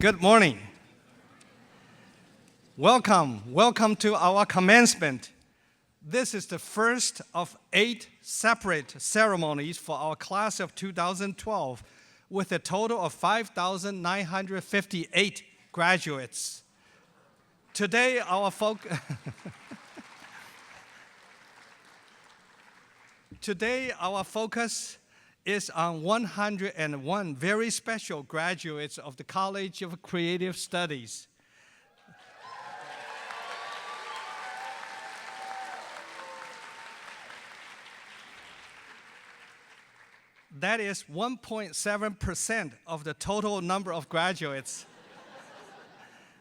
Good morning. Welcome to our commencement. This is the first of 8 separate ceremonies for our class of 2012 with a total of 5,958 graduates. Today, our focus is on 101 very special graduates of the College of Creative Studies. That is 1.7% of the total number of graduates.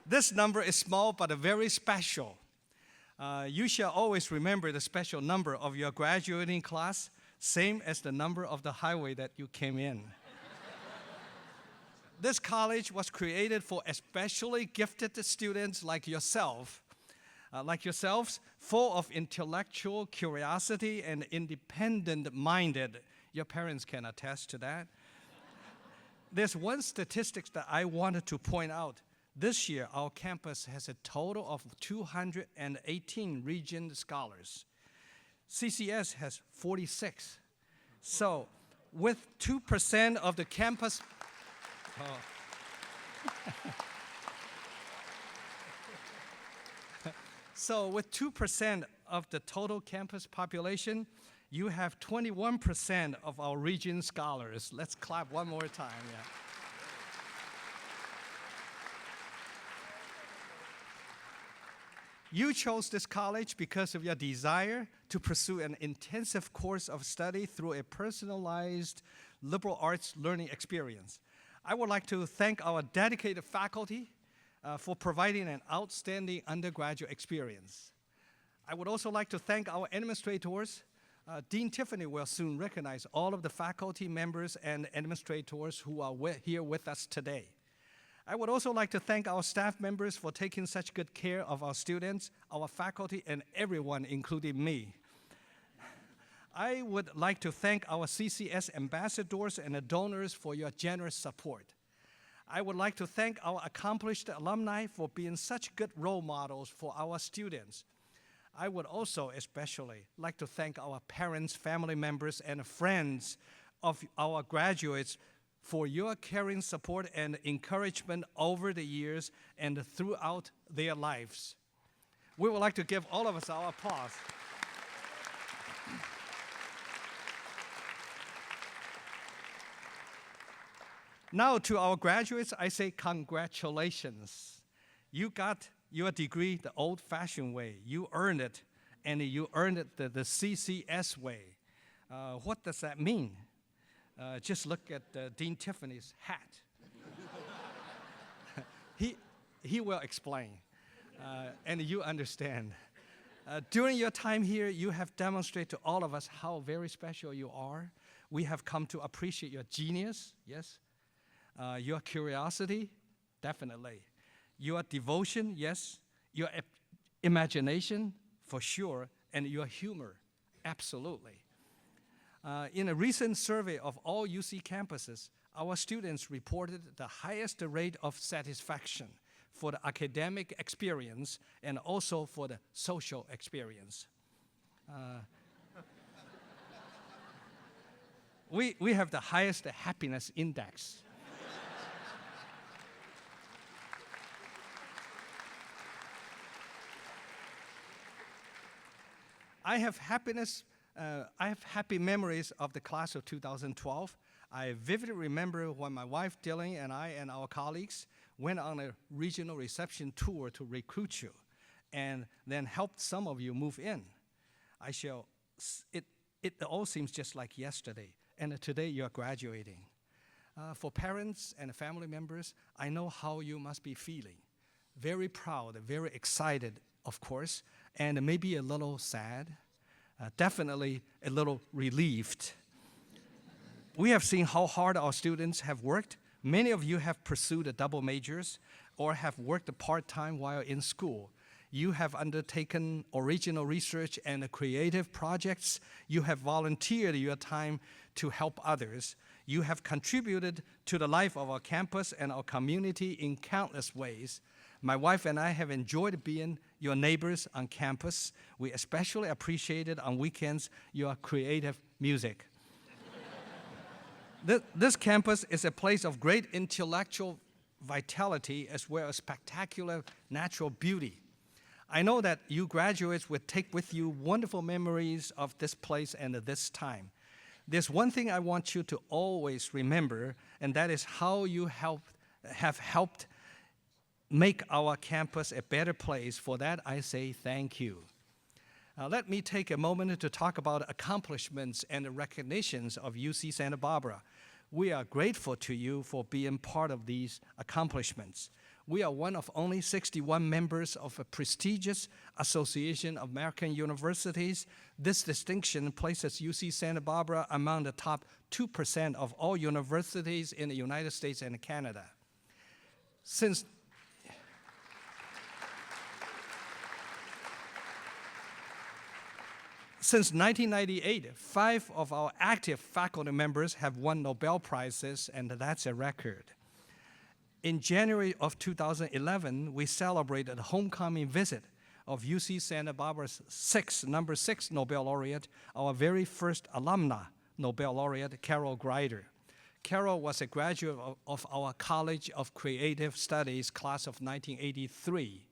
This number is small but very special. You shall always remember the special number of your graduating class, same as the number of the highway that you came in. This college was created for especially gifted students like yourselves, full of intellectual curiosity and independent-minded. Your parents can attest to that. There's one statistic that I wanted to point out. This year, our campus has a total of 218 Regent scholars. CCS has 46. So, with 2% of the campus, so with 2% of the total campus population, you have 21% of our Regent scholars. Let's clap one more time. Yeah. You chose this college because of your desire to pursue an intensive course of study through a personalized liberal arts learning experience. I would like to thank our dedicated faculty for providing an outstanding undergraduate experience. I would also like to thank our administrators. Dean Tiffany will soon recognize all of the faculty members and administrators who are here with us today. I would also like to thank our staff members for taking such good care of our students, our faculty, and everyone, including me. I would like to thank our CCS ambassadors and the donors for your generous support. I would like to thank our accomplished alumni for being such good role models for our students. I would also especially like to thank our parents, family members, and friends of our graduates for your caring support and encouragement over the years and throughout their lives. We would like to give all of us our applause. Now to our graduates, I say congratulations. You got your degree the old-fashioned way. You earned it, and you earned it the CCS way. What does that mean? Just look at Dean Tiffany's hat. He will explain, and you understand. During your time here, you have demonstrated to all of us how very special you are. We have come to appreciate your genius, yes. Your curiosity, definitely. Your devotion, yes. Your imagination, for sure. And your humor, absolutely. In a recent survey of all UC campuses, our students reported the highest rate of satisfaction for the academic experience and also for the social experience. We have the highest happiness index. I have happy memories of the class of 2012. I vividly remember when my wife Dylan and I and our colleagues went on a regional reception tour to recruit you and then helped some of you move in. It all seems just like yesterday, and today you're graduating. For parents and family members, I know how you must be feeling. Very proud, very excited, of course, and maybe a little sad, definitely a little relieved. We have seen how hard our students have worked. Many of you have pursued double majors or have worked part-time while in school. You have undertaken original research and creative projects. You have volunteered your time to help others. You have contributed to the life of our campus and our community in countless ways. My wife and I have enjoyed being your neighbors on campus. We especially appreciated on weekends your creative music. This campus is a place of great intellectual vitality as well as spectacular natural beauty. I know that you graduates will take with you wonderful memories of this place and this time. There's one thing I want you to always remember, and that is how you have helped make our campus a better place. For that, I say thank you. Let me take a moment to talk about accomplishments and recognitions of UC Santa Barbara. We are grateful to you for being part of these accomplishments. We are one of only 61 members of a prestigious Association of American Universities. This distinction places UC Santa Barbara among the top 2% of all universities in the United States and Canada. Since 1998, 5 of our active faculty members have won Nobel Prizes, and that's a record. In January of 2011, we celebrated the homecoming visit of UC Santa Barbara's number 6 Nobel laureate, our very first alumna Nobel laureate, Carol Greider. Carol was a graduate of our College of Creative Studies class of 1983.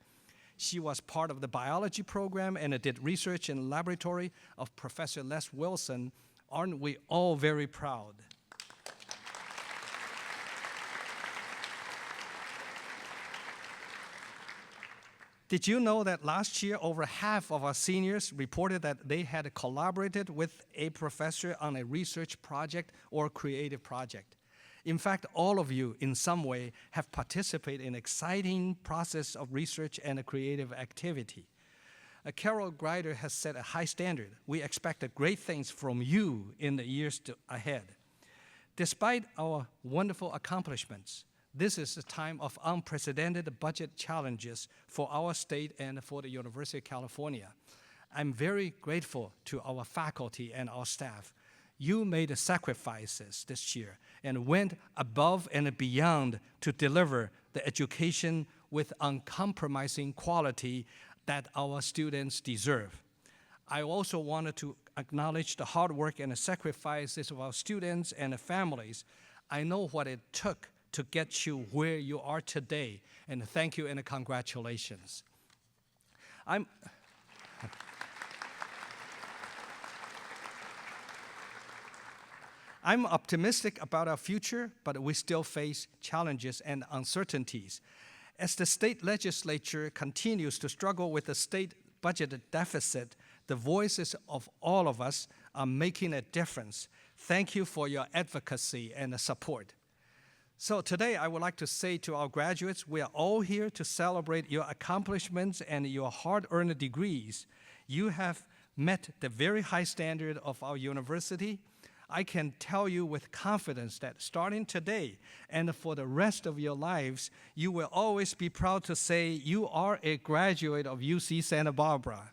She was part of the biology program and did research in the laboratory of Professor Les Wilson. Aren't we all very proud? Did you know that last year, over half of our seniors reported that they had collaborated with a professor on a research project or creative project? In fact, all of you, in some way, have participated in an exciting process of research and a creative activity. Carol Greider has set a high standard. We expect great things from you in the years ahead. Despite our wonderful accomplishments, this is a time of unprecedented budget challenges for our state and for the University of California. I'm very grateful to our faculty and our staff. You made sacrifices this year and went above and beyond to deliver the education with uncompromising quality that our students deserve. I also wanted to acknowledge the hard work and the sacrifices of our students and the families. I know what it took to get you where you are today, and thank you and congratulations. I'm optimistic about our future, but we still face challenges and uncertainties. As the state legislature continues to struggle with the state budget deficit, the voices of all of us are making a difference. Thank you for your advocacy and support. So today, I would like to say to our graduates, we are all here to celebrate your accomplishments and your hard-earned degrees. You have met the very high standard of our university. I can tell you with confidence that starting today and for the rest of your lives, you will always be proud to say you are a graduate of UC Santa Barbara.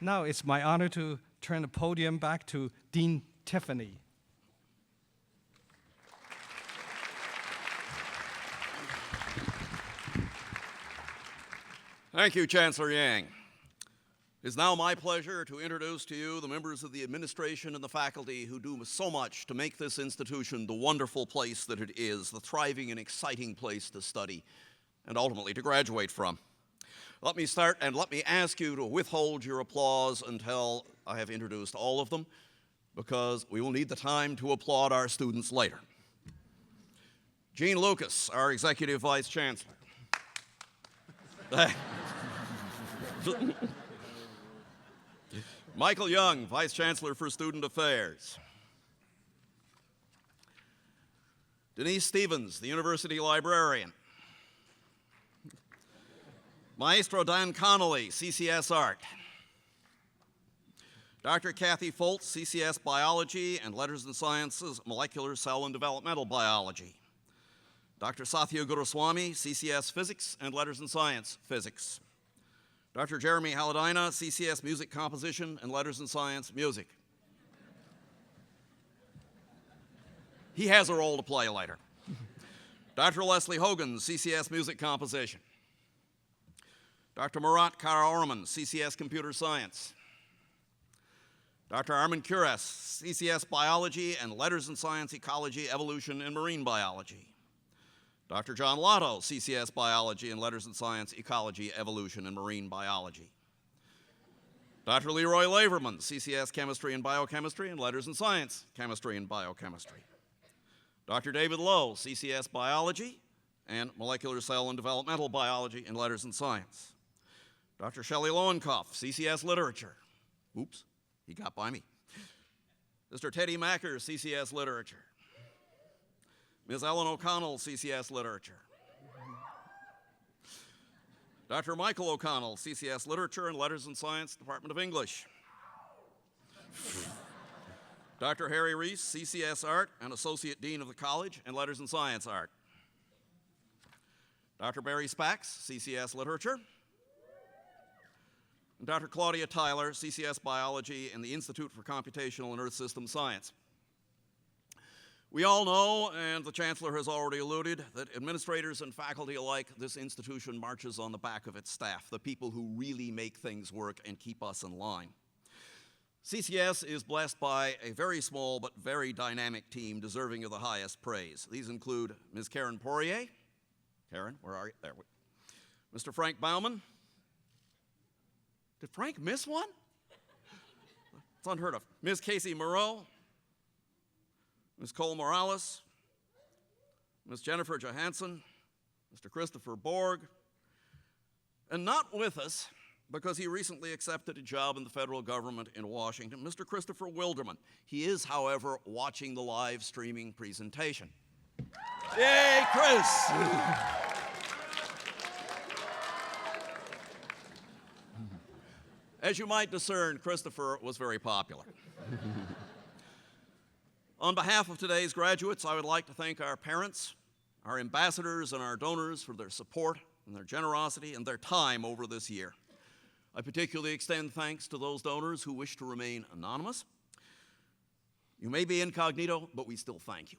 Now it's my honor to turn the podium back to Dean Tiffany. Thank you, Chancellor Yang. It is now my pleasure to introduce to you the members of the administration and the faculty who do so much to make this institution the wonderful place that it is, the thriving and exciting place to study and ultimately to graduate from. Let me start and let me ask you to withhold your applause until I have introduced all of them, because we will need the time to applaud our students later. Gene Lucas, our Executive Vice Chancellor. Michael Young, Vice Chancellor for Student Affairs. Denise Stevens, the University Librarian. Maestro Dan Connolly, CCS Art. Dr. Kathy Foltz, CCS Biology and Letters and Sciences, Molecular Cell and Developmental Biology. Dr. Satya Guruswamy, CCS Physics and Letters and Science Physics. Dr. Jeremy Haladina, CCS Music Composition and Letters in Science, Music. He has a role to play later. Dr. Leslie Hogan, CCS Music Composition. Dr. Murat Karaorman, CCS Computer Science. Dr. Armin Kures, CCS Biology and Letters in Science, Ecology, Evolution, and Marine Biology. Dr. John Lotto, CCS Biology and Letters in Science, Ecology, Evolution, and Marine Biology. Dr. Leroy Laverman, CCS Chemistry and Biochemistry and Letters in Science, Chemistry and Biochemistry. Dr. David Lowe, CCS Biology and Molecular Cell and Developmental Biology and Letters in Science. Dr. Shelley Lowenkopf, CCS Literature. Oops, he got by me. Mr. Teddy Macker, CCS Literature. Ms. Ellen O'Connell, CCS Literature. Dr. Michael O'Connell, CCS Literature and Letters in Science, Department of English. Dr. Harry Reese, CCS Art and Associate Dean of the College and Letters in Science Art. Dr. Barry Spax, CCS Literature. And Dr. Claudia Tyler, CCS Biology and the Institute for Computational and Earth System Science. We all know, and the Chancellor has already alluded, that administrators and faculty alike, this institution marches on the back of its staff, the people who really make things work and keep us in line. CCS is blessed by a very small but very dynamic team deserving of the highest praise. These include Ms. Karen Poirier. Karen, where are you? There. Mr. Frank Bauman. Did Frank miss one? It's unheard of. Ms. Casey Moreau. Ms. Cole Morales. Ms. Jennifer Johansson. Mr. Christopher Borg. And not with us, because he recently accepted a job in the federal government in Washington, Mr. Christopher Wilderman. He is, however, watching the live streaming presentation. Yay, Chris! As you might discern, Christopher was very popular. On behalf of today's graduates, I would like to thank our parents, our ambassadors, and our donors for their support and their generosity and their time over this year. I particularly extend thanks to those donors who wish to remain anonymous. You may be incognito, but we still thank you.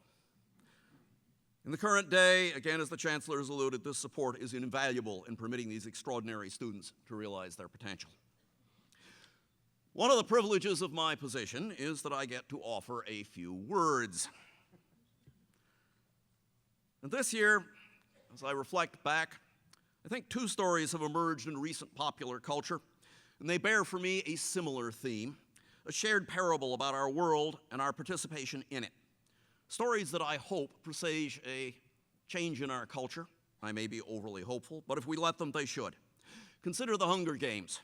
In the current day, again, as the Chancellor has alluded, this support is invaluable in permitting these extraordinary students to realize their potential. One of the privileges of my position is that I get to offer a few words. And this year, as I reflect back, I think two stories have emerged in recent popular culture, and they bear for me a similar theme, a shared parable about our world and our participation in it. Stories that I hope presage a change in our culture. I may be overly hopeful, but if we let them, they should. Consider the Hunger Games.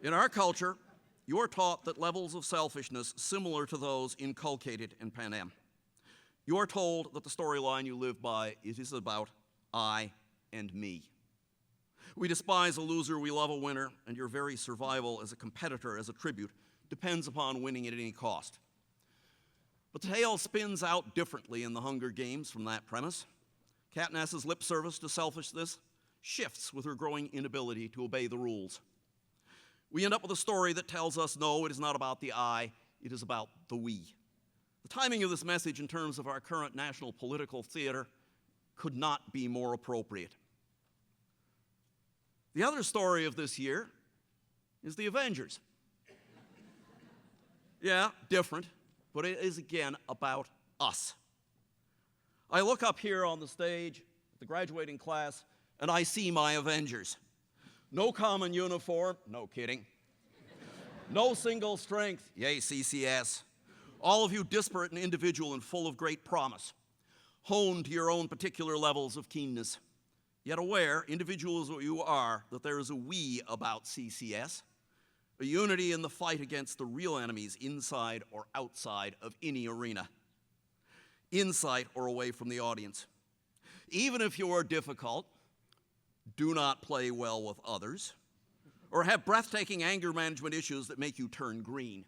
In our culture, you are taught that levels of selfishness similar to those inculcated in Panem. You are told that the storyline you live by is about I and me. We despise a loser, we love a winner, and your very survival as a competitor, as a tribute, depends upon winning at any cost. But the tale spins out differently in the Hunger Games from that premise. Katniss's lip service to selfishness shifts with her growing inability to obey the rules. We end up with a story that tells us, no, it is not about the I, it is about the we. The timing of this message in terms of our current national political theater could not be more appropriate. The other story of this year is the Avengers. Yeah, different, but it is again about us. I look up here on the stage, the graduating class, and I see my Avengers. No common uniform, no kidding. No single strength, yay CCS. All of you disparate and individual and full of great promise, honed to your own particular levels of keenness, yet aware, individuals as you are, that there is a we about CCS, a unity in the fight against the real enemies inside or outside of any arena, inside or away from the audience. Even if you are difficult, do not play well with others, or have breathtaking anger management issues that make you turn green,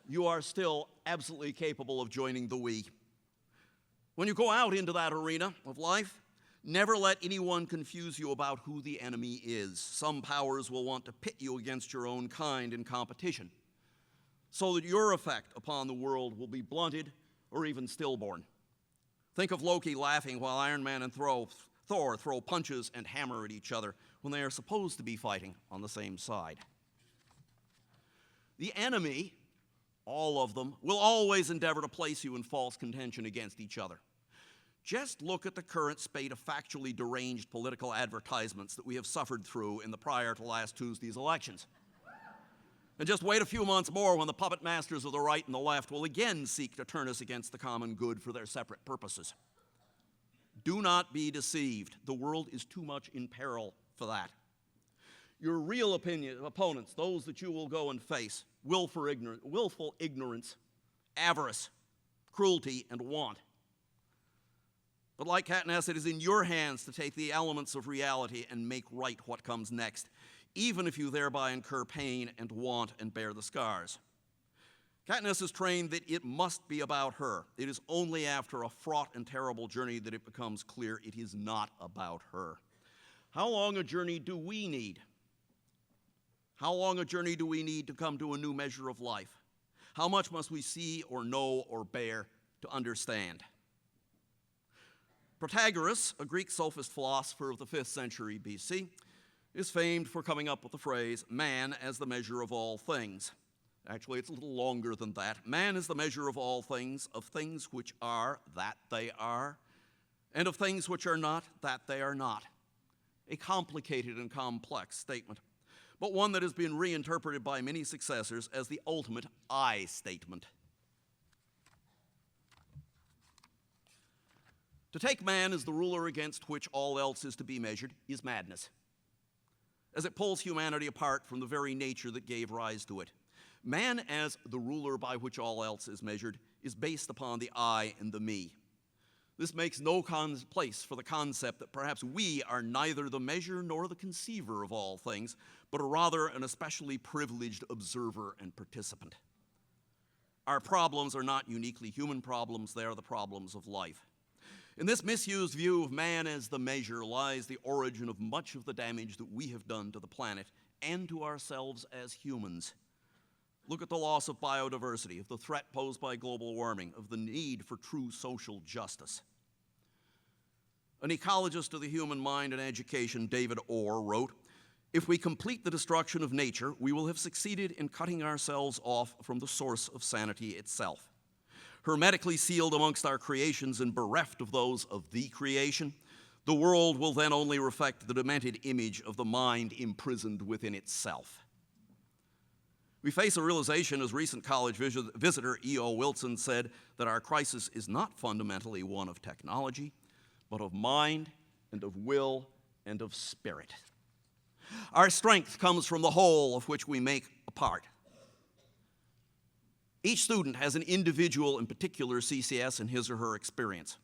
you are still absolutely capable of joining the we. When you go out into that arena of life, Never let anyone confuse you about who the enemy is. Some powers will want to pit you against your own kind in competition, so that your effect upon the world will be blunted or even stillborn. Think of Loki laughing while Iron Man and Thor throw punches and hammer at each other when they are supposed to be fighting on the same side. The enemy, all of them, will always endeavor to place you in false contention against each other. Just look at the current spate of factually deranged political advertisements that we have suffered through in the prior to last Tuesday's elections. And just wait a few months more when the puppet masters of the right and the left will again seek to turn us against the common good for their separate purposes. Do not be deceived. The world is too much in peril for that. Your real opponents, those that you will go and face, willful ignorance, avarice, cruelty, and want. But like Katniss, it is in your hands to take the elements of reality and make right what comes next, even if you thereby incur pain and want and bear the scars. Katniss is trained that it must be about her. It is only after a fraught and terrible journey that it becomes clear it is not about her. How long a journey do we need? How long a journey do we need to come to a new measure of life? How much must we see or know or bear to understand? Protagoras, a Greek sophist philosopher of the 5th century BC, is famed for coming up with the phrase, man as the measure of all things. Actually, it's a little longer than that. Man is the measure of all things, of things which are, that they are, and of things which are not, that they are not. A complicated and complex statement, but one that has been reinterpreted by many successors as the ultimate I statement. To take man as the ruler against which all else is to be measured is madness, as it pulls humanity apart from the very nature that gave rise to it. Man as the ruler by which all else is measured is based upon the I and the me. This makes no place for the concept that perhaps we are neither the measure nor the conceiver of all things, but are rather an especially privileged observer and participant. Our problems are not uniquely human problems, they are the problems of life. In this misused view of man as the measure lies the origin of much of the damage that we have done to the planet and to ourselves as humans. Look at the loss of biodiversity, of the threat posed by global warming, of the need for true social justice. An ecologist of the human mind and education, David Orr, wrote, "If we complete the destruction of nature, we will have succeeded in cutting ourselves off from the source of sanity itself. Hermetically sealed amongst our creations and bereft of those of the creation, the world will then only reflect the demented image of the mind imprisoned within itself." We face a realization, as recent college visitor E.O. Wilson said, that our crisis is not fundamentally one of technology, but of mind and of will and of spirit. Our strength comes from the whole of which we make a part. Each student has an individual and particular CCS in his or her experience.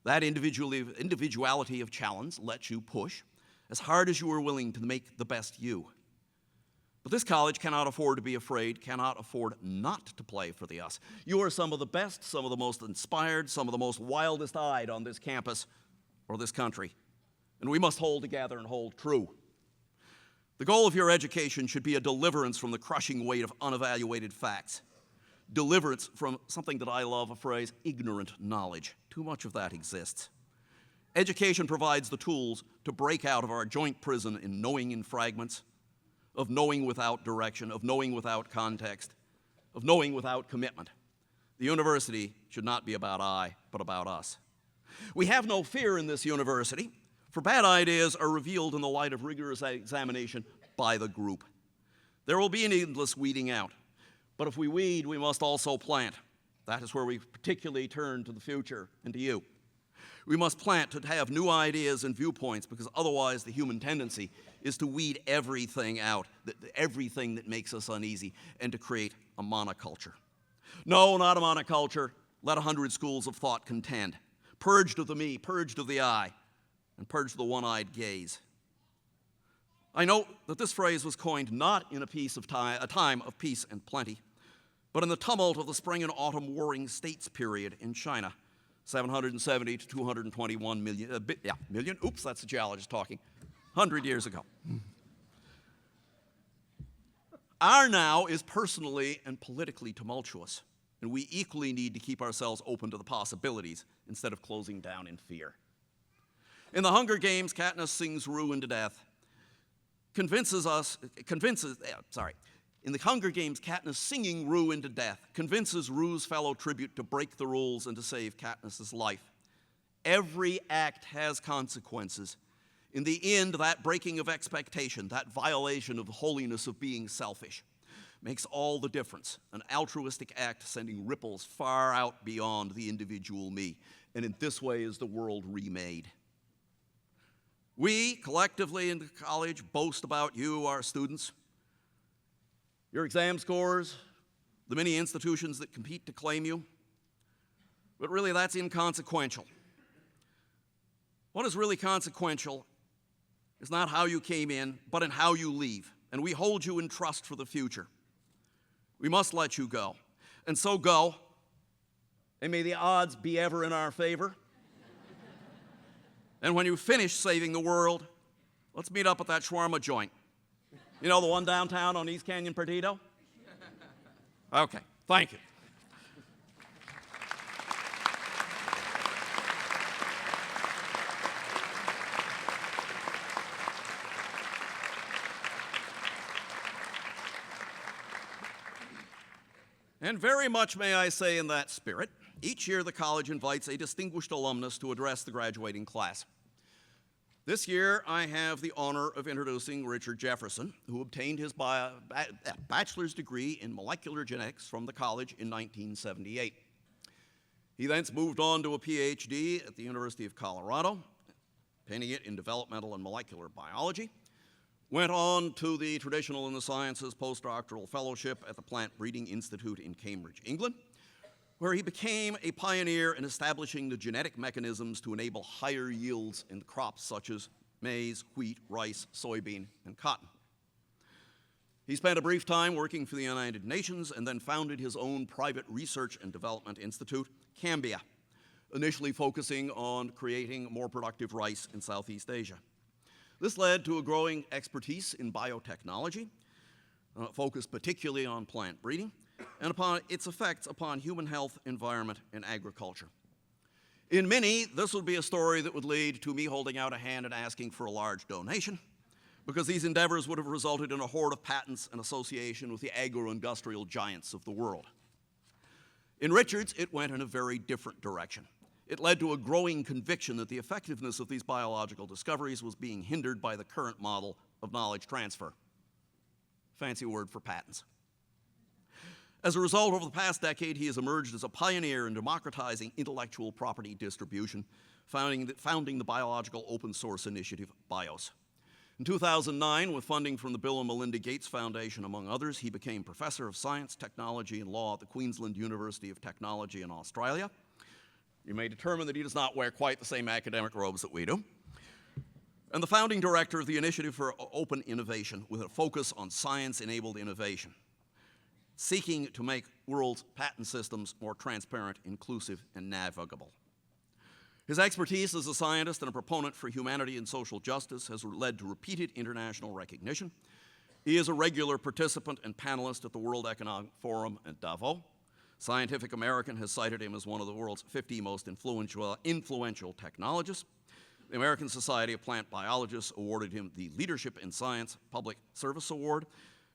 That individuality of challenge lets you push as hard as you are willing to make the best you. But this college cannot afford to be afraid, cannot afford not to play for the us. You are some of the best, some of the most inspired, some of the most wildest-eyed on this campus or this country. And we must hold together and hold true. The goal of your education should be a deliverance from the crushing weight of unevaluated facts. Deliverance from something that I love, a phrase, ignorant knowledge. Too much of that exists. Education provides the tools to break out of our joint prison in knowing in fragments, of knowing without direction, of knowing without context, of knowing without commitment. The university should not be about I, but about us. We have no fear in this university, for bad ideas are revealed in the light of rigorous examination by the group. There will be an endless weeding out. But if we weed, we must also plant. That is where we particularly turn to the future and to you. We must plant to have new ideas and viewpoints, because otherwise the human tendency is to weed everything out, everything that makes us uneasy, and to create a monoculture. No, not a monoculture. Let 100 schools of thought contend. Purged of the me, purged of the I, and purged of the one-eyed gaze. I note that this phrase was coined not in a time of peace and plenty, but in the tumult of the spring and autumn warring states period in China, 770 to 221 million, million, oops, that's the geologist talking, 100 years ago. Our now is personally and politically tumultuous, and we equally need to keep ourselves open to the possibilities instead of closing down in fear. In the Hunger Games, Katniss sings Rue into death, in the Hunger Games, Katniss singing Rue into death convinces Rue's fellow tribute to break the rules and to save Katniss's life. Every act has consequences. In the end, that breaking of expectation, that violation of the holiness of being selfish, makes all the difference. An altruistic act sending ripples far out beyond the individual me. And in this way is the world remade. We, collectively in the college, boast about you, our students, your exam scores, the many institutions that compete to claim you. But really, that's inconsequential. What is really consequential is not how you came in, but in how you leave. And we hold you in trust for the future. We must let you go. And so go, and may the odds be ever in our favor. And when you finish saving the world, let's meet up at that shawarma joint. You know, the one downtown on East Canyon Perdido? Okay, thank you. And very much, may I say, in that spirit, each year the college invites a distinguished alumnus to address the graduating class. This year, I have the honor of introducing Richard Jefferson, who obtained his bachelor's degree in molecular genetics from the college in 1978. He thence moved on to a PhD at the University of Colorado, obtaining it in developmental and molecular biology. Went on to the Traditional in the Sciences postdoctoral fellowship at the Plant Breeding Institute in Cambridge, England, where he became a pioneer in establishing the genetic mechanisms to enable higher yields in crops such as maize, wheat, rice, soybean, and cotton. He spent a brief time working for the United Nations and then founded his own private research and development institute, Cambia, initially focusing on creating more productive rice in Southeast Asia. This led to a growing expertise in biotechnology, focused particularly on plant breeding, and upon its effects upon human health, environment, and agriculture. In many, this would be a story that would lead to me holding out a hand and asking for a large donation, because these endeavors would have resulted in a horde of patents and association with the agro-industrial giants of the world. In Richard's, it went in a very different direction. It led to a growing conviction that the effectiveness of these biological discoveries was being hindered by the current model of knowledge transfer. Fancy word for patents. As a result, over the past decade, he has emerged as a pioneer in democratizing intellectual property distribution, founding the biological open source initiative, BIOS. In 2009, with funding from the Bill and Melinda Gates Foundation, among others, he became Professor of Science, Technology, and Law at the Queensland University of Technology in Australia. You may determine that he does not wear quite the same academic robes that we do. And the founding director of the Initiative for Open Innovation, with a focus on science-enabled innovation, seeking to make world's patent systems more transparent, inclusive, and navigable. His expertise as a scientist and a proponent for humanity and social justice has led to repeated international recognition. He is a regular participant and panelist at the World Economic Forum in Davos. Scientific American has cited him as one of the world's 50 most influential technologists. The American Society of Plant Biologists awarded him the Leadership in Science Public Service Award,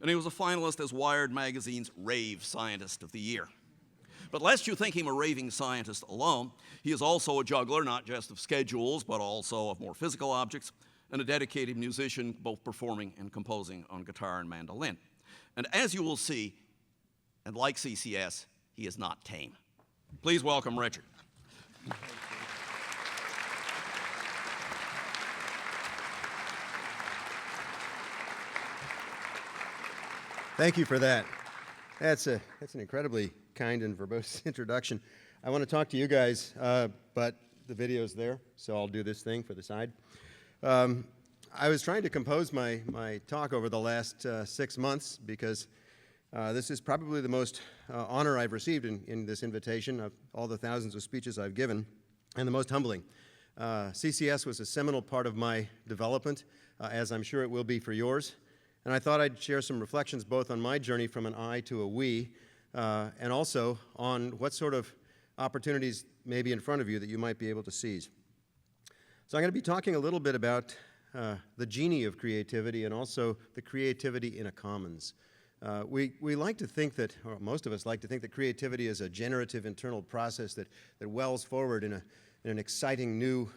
and he was a finalist as Wired Magazine's Rave Scientist of the Year. But lest you think him a raving scientist alone, he is also a juggler, not just of schedules, but also of more physical objects, and a dedicated musician, both performing and composing on guitar and mandolin. And as you will see, and like CCS, he is not tame. Please welcome Richard. Thank you for that. That's an incredibly kind and verbose introduction. I want to talk to you guys, but the video's there, so I'll do this thing for the side. I was trying to compose my talk over the last 6 months because this is probably the most honor I've received in this invitation of all the thousands of speeches I've given. and the most humbling. CCS was a seminal part of my development, as I'm sure it will be for yours. And I thought I'd share some reflections both on my journey from an I to a we, and also on what sort of opportunities may be in front of you that you might be able to seize. So I'm going to be talking a little bit about the genie of creativity and also the creativity in a commons. We like to think that, or most of us like to think that creativity is a generative internal process that wells forward in an exciting new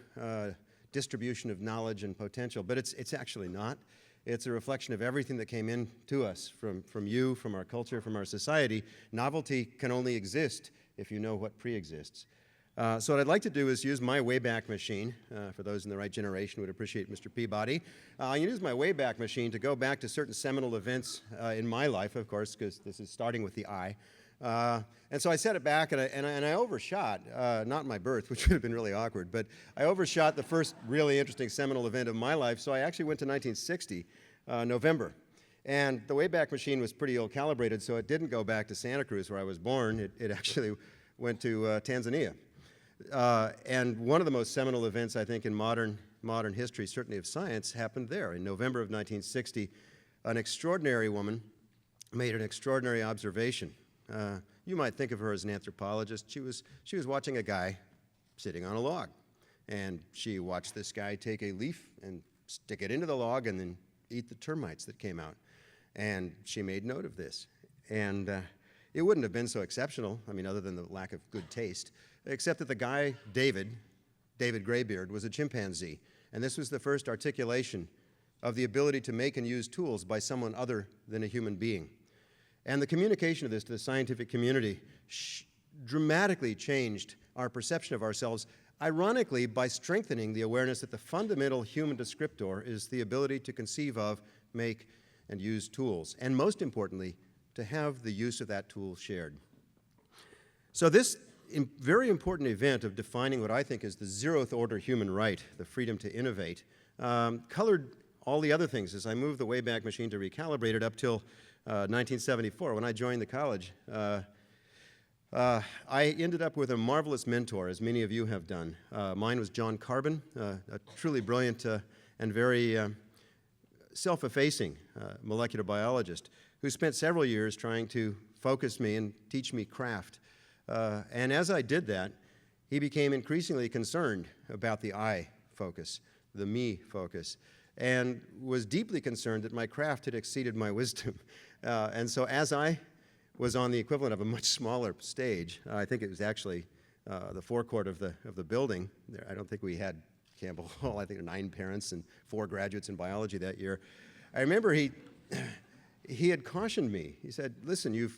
distribution of knowledge and potential, but it's actually not. It's a reflection of everything that came in to us from you, from our culture, from our society. Novelty can only exist if you know what pre-exists. So what I'd like to do is use my Wayback Machine. For those in the right generation who would appreciate Mr. Peabody. I use my Wayback Machine to go back to certain seminal events in my life, of course, because this is starting with the I. And so I set it back, and I overshot, not my birth, which would have been really awkward, but I overshot the first really interesting seminal event of my life, so I actually went to 1960, November. And the Wayback Machine was pretty ill-calibrated, so it didn't go back to Santa Cruz, where I was born. It actually went to Tanzania. And one of the most seminal events, I think, in modern history, certainly of science, happened there. In November of 1960, an extraordinary woman made an extraordinary observation. You might think of her as an anthropologist. She was watching a guy sitting on a log, and she watched this guy take a leaf and stick it into the log and then eat the termites that came out. And she made note of this. And it wouldn't have been so exceptional, I mean, other than the lack of good taste, except that the guy, David Graybeard, was a chimpanzee. And this was the first articulation of the ability to make and use tools by someone other than a human being. And the communication of this to the scientific community dramatically changed our perception of ourselves, ironically by strengthening the awareness that the fundamental human descriptor is the ability to conceive of, make, and use tools, and most importantly, to have the use of that tool shared. So this very important event of defining what I think is the zeroth order human right, the freedom to innovate, colored all the other things as I moved the Wayback Machine to recalibrate it up till 1974, when I joined the college. I ended up with a marvelous mentor, as many of you have done. Mine was John Carbon, a truly brilliant and very self-effacing molecular biologist who spent several years trying to focus me and teach me craft. And as I did that, he became increasingly concerned about the I focus, the me focus, and was deeply concerned that my craft had exceeded my wisdom. And so as I was on the equivalent of a much smaller stage, I think it was actually the forecourt of the building. I don't think we had Campbell Hall. I think there were 9 parents and 4 graduates in biology that year. I remember he had cautioned me. He said, listen,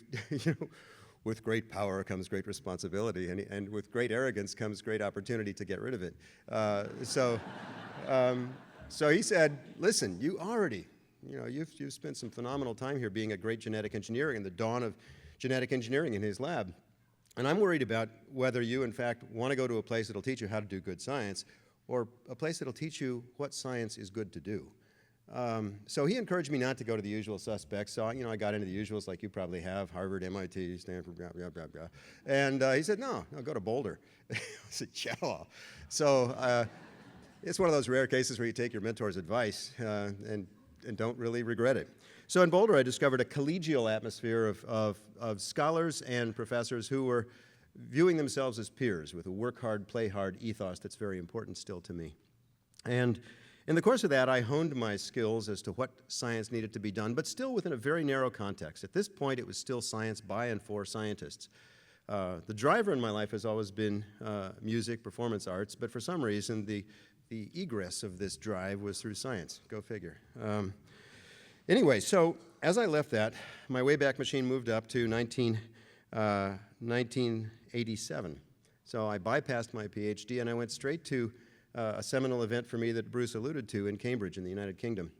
with great power comes great responsibility, and with great arrogance comes great opportunity to get rid of it. So he said, listen, you've spent some phenomenal time here being a great genetic engineer in the dawn of genetic engineering in his lab. And I'm worried about whether you, in fact, want to go to a place that'll teach you how to do good science, or a place that'll teach you what science is good to do. So he encouraged me not to go to the usual suspects. So, I got into the usuals like you probably have, Harvard, MIT, Stanford, blah, blah, blah, blah. And he said, no, go to Boulder. I said, yeah. So it's one of those rare cases where you take your mentor's advice and don't really regret it. So in Boulder, I discovered a collegial atmosphere of scholars and professors who were viewing themselves as peers with a work hard, play hard ethos that's very important still to me. And in the course of that, I honed my skills as to what science needed to be done, but still within a very narrow context. At this point, it was still science by and for scientists. The driver in my life has always been music, performance arts, but for some reason, the egress of this drive was through science. Go figure. Anyway, so as I left that, my Wayback Machine moved up to 1987. So I bypassed my PhD and I went straight to a seminal event for me that Bruce alluded to in Cambridge in the United Kingdom.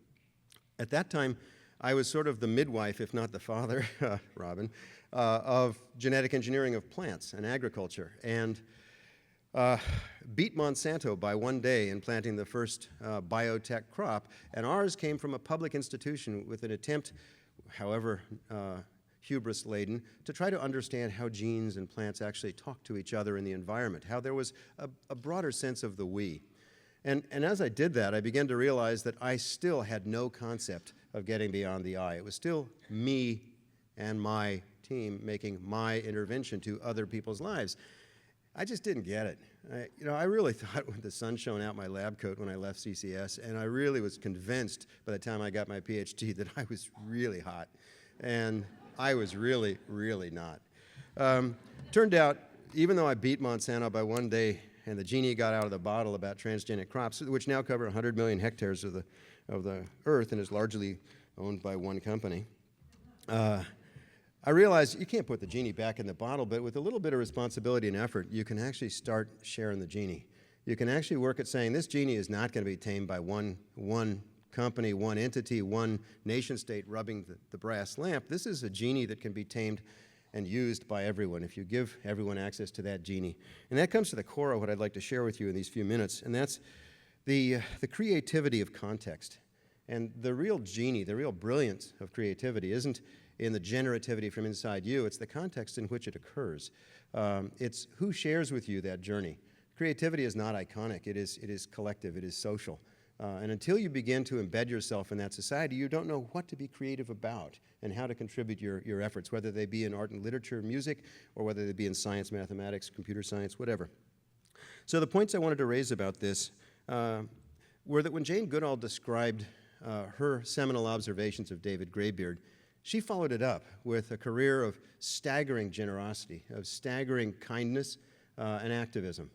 At that time, I was sort of the midwife, if not the father, Robin, of genetic engineering of plants and agriculture, and beat Monsanto by one day in planting the first biotech crop, and ours came from a public institution with an attempt, however hubris-laden, to try to understand how genes and plants actually talk to each other in the environment, how there was a broader sense of the we. And as I did that, I began to realize that I still had no concept of getting beyond the I. It was still me and my team making my intervention to other people's lives. I just didn't get it. I really thought when the sun shone out my lab coat when I left CCS, and I really was convinced by the time I got my PhD that I was really hot. And I was really, really not. Turned out, even though I beat Monsanto by one day and the genie got out of the bottle about transgenic crops, which now cover 100 million hectares of the earth and is largely owned by one company, I realized you can't put the genie back in the bottle, but with a little bit of responsibility and effort, you can actually start sharing the genie. You can actually work at saying this genie is not going to be tamed by one company, one entity, one nation state rubbing the brass lamp. This is a genie that can be tamed and used by everyone if you give everyone access to that genie. And that comes to the core of what I'd like to share with you in these few minutes, and that's the creativity of context. And the real genie, the real brilliance of creativity isn't in the generativity from inside you, it's the context in which it occurs. It's who shares with you that journey. Creativity is not iconic, it is collective, it is social. And until you begin to embed yourself in that society, you don't know what to be creative about and how to contribute your efforts, whether they be in art and literature, music, or whether they be in science, mathematics, computer science, whatever. So the points I wanted to raise about this were that when Jane Goodall described her seminal observations of David Graybeard, she followed it up with a career of staggering generosity, of staggering kindness and activism.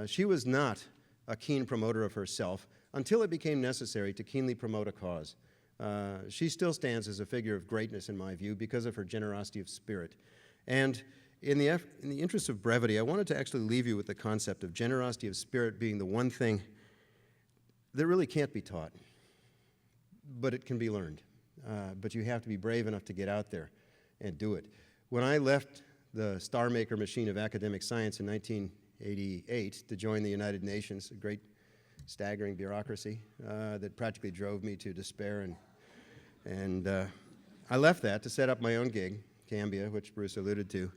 She was not a keen promoter of herself until it became necessary to keenly promote a cause. She still stands as a figure of greatness in my view because of her generosity of spirit. And in the interest of brevity, I wanted to actually leave you with the concept of generosity of spirit being the one thing that really can't be taught, but it can be learned. But you have to be brave enough to get out there and do it. When I left the Star Maker machine of academic science in 1988 to join the United Nations, a great staggering bureaucracy that practically drove me to despair, and I left that to set up my own gig, Cambia, which Bruce alluded to,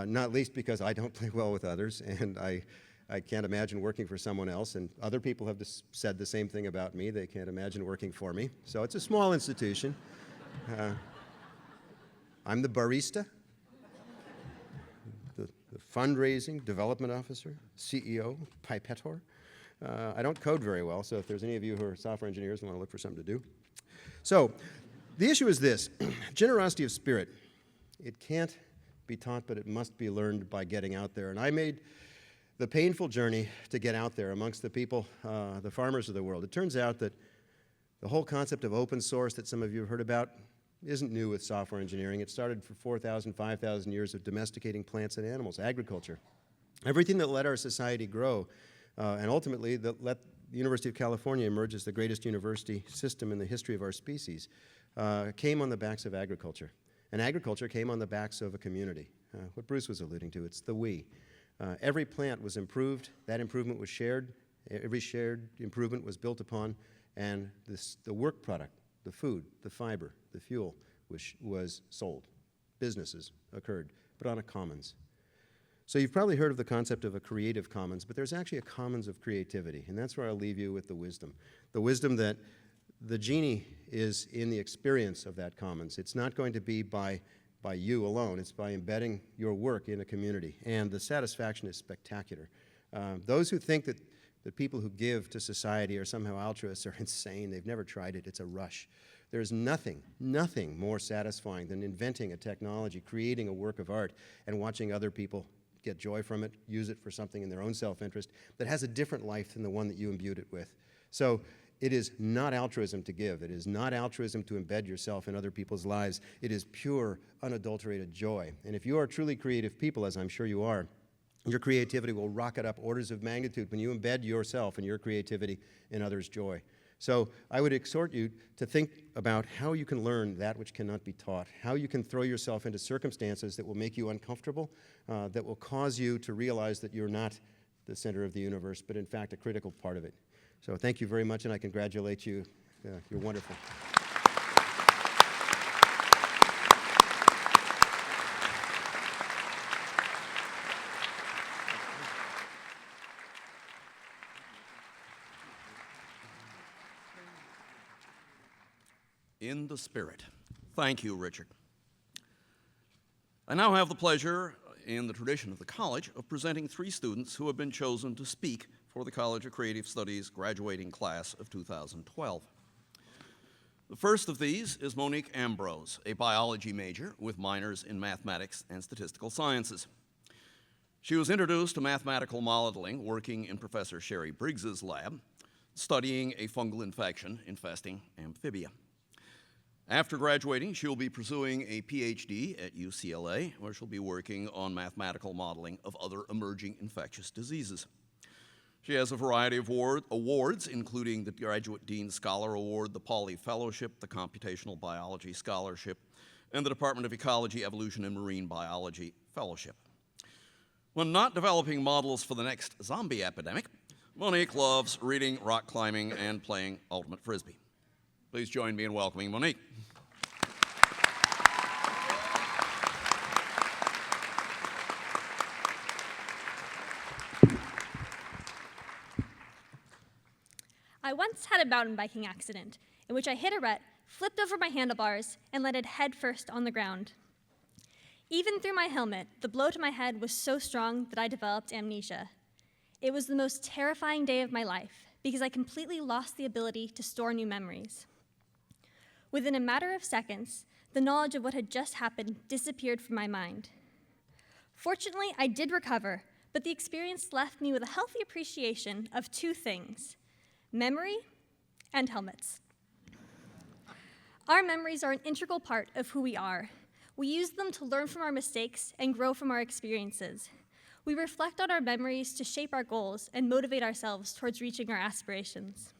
not least because I don't play well with others, and I can't imagine working for someone else, and other people have said the same thing about me. They can't imagine working for me. So it's a small institution. I'm the barista, the fundraising development officer, CEO, pipettor. I don't code very well, so if there's any of you who are software engineers and want to look for something to do. So the issue is this, generosity of spirit. It can't be taught, but it must be learned by getting out there. And I made the painful journey to get out there amongst the people, the farmers of the world. It turns out that the whole concept of open source that some of you have heard about isn't new with software engineering. It started for 4,000, 5,000 years of domesticating plants and animals, agriculture. Everything that let our society grow, and ultimately that let the University of California emerge as the greatest university system in the history of our species, came on the backs of agriculture. And agriculture came on the backs of a community. What Bruce was alluding to, it's the we. Every plant was improved, that improvement was shared, every shared improvement was built upon, and the work product, the food, the fiber, the fuel was sold. Businesses occurred, but on a commons. So you've probably heard of the concept of a creative commons, but there's actually a commons of creativity, and that's where I'll leave you with the wisdom. The wisdom that the genie is in the experience of that commons. It's not going to be by you alone. It's by embedding your work in a community. And the satisfaction is spectacular. Those who think that the people who give to society are somehow altruists are insane. They've never tried it. It's a rush. There's nothing more satisfying than inventing a technology, creating a work of art, and watching other people get joy from it, use it for something in their own self-interest that has a different life than the one that you imbued it with. So it is not altruism to give. It is not altruism to embed yourself in other people's lives. It is pure, unadulterated joy. And if you are truly creative people, as I'm sure you are, your creativity will rocket up orders of magnitude when you embed yourself and your creativity in others' joy. So I would exhort you to think about how you can learn that which cannot be taught, how you can throw yourself into circumstances that will make you uncomfortable, that will cause you to realize that you're not the center of the universe, but in fact a critical part of it. So thank you very much, and I congratulate you. You're wonderful. in the spirit. Thank you, Richard. I now have the pleasure, in the tradition of the college, of presenting 3 students who have been chosen to speak for the College of Creative Studies graduating class of 2012. The first of these is Monique Ambrose, a biology major with minors in mathematics and statistical sciences. She was introduced to mathematical modeling working in Professor Sherry Briggs's lab, studying a fungal infection infesting amphibia. After graduating, she will be pursuing a PhD at UCLA, where she'll be working on mathematical modeling of other emerging infectious diseases. She has a variety of awards, including the Graduate Dean Scholar Award, the Pauley Fellowship, the Computational Biology Scholarship, and the Department of Ecology, Evolution, and Marine Biology Fellowship. When not developing models for the next zombie epidemic, Monique loves reading, rock climbing, and playing ultimate frisbee. Please join me in welcoming Monique. I once had a mountain biking accident in which I hit a rut, flipped over my handlebars, and landed headfirst on the ground. Even through my helmet, the blow to my head was so strong that I developed amnesia. It was the most terrifying day of my life because I completely lost the ability to store new memories. Within a matter of seconds, the knowledge of what had just happened disappeared from my mind. Fortunately, I did recover, but the experience left me with a healthy appreciation of 2 things: memory and helmets. Our memories are an integral part of who we are. We use them to learn from our mistakes and grow from our experiences. We reflect on our memories to shape our goals and motivate ourselves towards reaching our aspirations.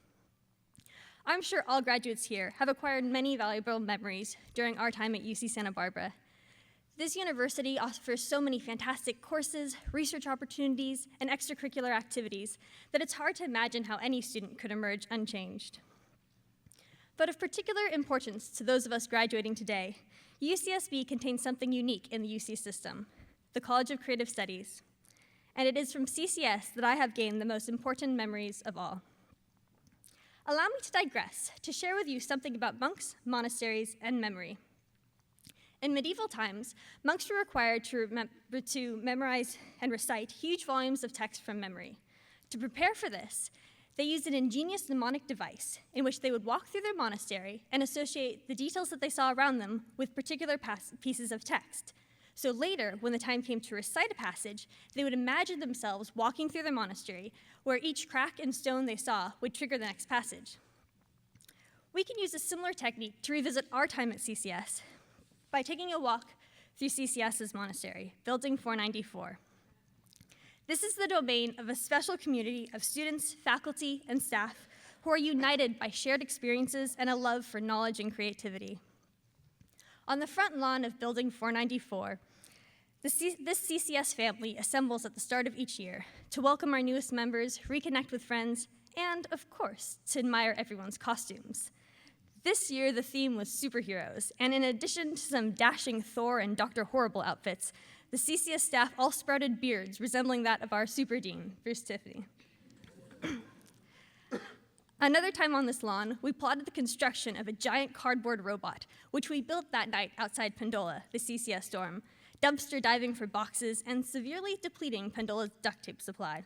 I'm sure all graduates here have acquired many valuable memories during our time at UC Santa Barbara. This university offers so many fantastic courses, research opportunities, and extracurricular activities that it's hard to imagine how any student could emerge unchanged. But of particular importance to those of us graduating today, UCSB contains something unique in the UC system, the College of Creative Studies. And it is from CCS that I have gained the most important memories of all. Allow me to digress, to share with you something about monks, monasteries, and memory. In medieval times, monks were required to memorize and recite huge volumes of text from memory. To prepare for this, they used an ingenious mnemonic device in which they would walk through their monastery and associate the details that they saw around them with particular pieces of text. So later, when the time came to recite a passage, they would imagine themselves walking through their monastery, where each crack and stone they saw would trigger the next passage. We can use a similar technique to revisit our time at CCS by taking a walk through CCS's monastery, Building 494. This is the domain of a special community of students, faculty, and staff who are united by shared experiences and a love for knowledge and creativity. On the front lawn of Building 494, this CCS family assembles at the start of each year to welcome our newest members, reconnect with friends, and, of course, to admire everyone's costumes. This year, the theme was superheroes, and in addition to some dashing Thor and Dr. Horrible outfits, the CCS staff all sprouted beards resembling that of our super dean, Bruce Tiffany. Another time on this lawn, we plotted the construction of a giant cardboard robot, which we built that night outside Pendola, the CCS dorm, dumpster diving for boxes and severely depleting Pendola's duct tape supply.